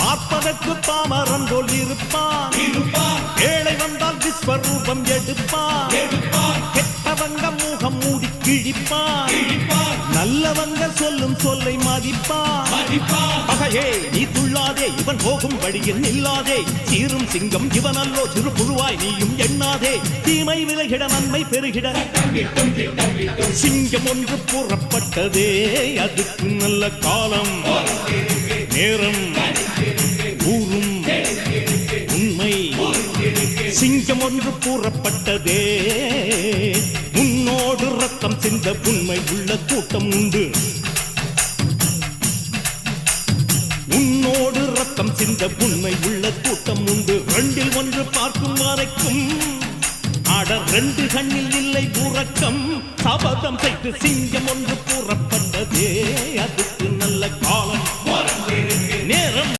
பார்ப்பதற்கு பாமரன் போல் இருப்பான், ஏழை வந்தால் விஸ்வரூபம் எடுப்பான், கெட்டவங்க முகம் மூடி கிழிப்பான், நல்லவங்க சொல்லும் சொல்லை மதிப்பான். பகையே நீ துள்ளாதே, இவன் போகும் வழியில் நில்லாதே, சீரும் சிங்கம் இவன் அல்லோ, சிறு புழுவாய் நீயும் எண்ணாதே, தீமை விலகிட நன்மை பெருகிட சிங்கம் ஒன்று கூறப்பட்டதே, அதுக்கு நல்ல காலம் நேரம் ஊரும் உண்மை. சிங்கம் ஒன்று கூறப்பட்டதே, உன்னோடு ரத்தம் சிந்த உண்மை உள்ள கூட்டம் உண்டு, உன்னோடு ரத்தம் சிந்த உண்மை உள்ள கூட்டம் உண்டு. ரெண்டில் ஒன்று பார்க்கும் வரைக்கும் ஆட ரெண்டு கண்ணில் இல்லை உறக்கம், சபதம் செய்து சிங்கம் ஒன்று கூறப்பட்டதே, அதுக்கு நல்ல காலம்